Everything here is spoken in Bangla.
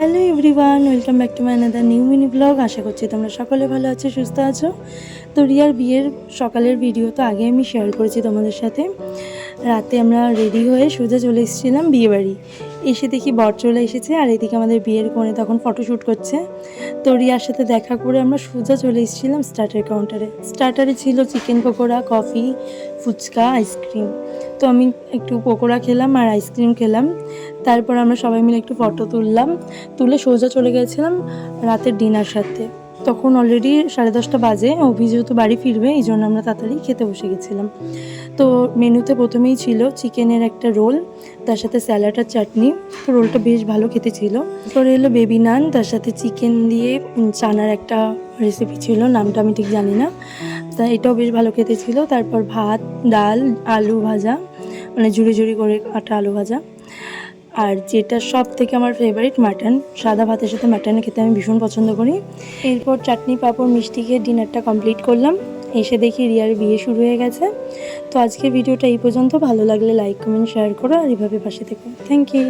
Hello everyone, welcome back to my another new mini blog. আশা করছি তোমরা সকলে ভালো আছো, সুস্থ আছো। তো রিয়ার বিয়ের সকালের ভিডিও তো আগে আমি শেয়ার করেছি তোমাদের সাথে। রাতে আমরা রেডি হয়ে সোজা চলে এসেছিলাম বিয়েবাড়ি। এসে দেখি বর চলে এসেছে, আর এদিকে আমাদের বিয়ের কোণে তখন ফটোশ্যুট করছে। তো রিয়ার সাথে দেখা করে আমরা সোজা চলে এসেছিলাম স্টার্টার কাউন্টারে। স্টার্টারে ছিল chicken pakora, coffee, phuchka, ice cream. তো আমি একটু পকোড়া খেলাম আর আইসক্রিম খেলাম। তারপর আমরা সবাই মিলে একটু ফটো তুলে সোজা চলে গেছিলাম রাতের ডিনার সারতে। তখন অলরেডি 10:30 বাজে। অভি যেহেতু বাড়ি ফিরবে, এই জন্য আমরা তাড়াতাড়ি খেতে বসে গেছিলাম। তো মেনুতে প্রথমেই ছিল চিকেনের একটা রোল, তার সাথে স্যালাড আর চাটনি। তো রোলটা বেশ ভালো খেতে ছিল। পরে এলো বেবি নান, তার সাথে চিকেন দিয়ে চানার একটা রেসিপি ছিল, নামটা আমি ঠিক জানি না। তা এটাও বেশ ভালো খেতে ছিল। তারপর ভাত, ডাল, আলু ভাজা, মানে ঝুড়ি ঝুড়ি করে কাটা আলু ভাজা, আর যেটা সব থেকে আমার ফেভারিট মাটন। সাদা ভাতের সাথে মাটন খেতে আমি ভীষণ পছন্দ করি। এরপর চাটনি, পাঁপড়, মিষ্টি খেয়ে ডিনারটা কমপ্লিট করলাম। এসে দেখি রিয়ার বিয়ে শুরু হয়ে গেছে। তো আজকে ভিডিওটা এই পর্যন্ত। ভালো লাগলে লাইক, কমেন্ট, শেয়ার করো, আর এভাবে পাশে থেকো। Thank you.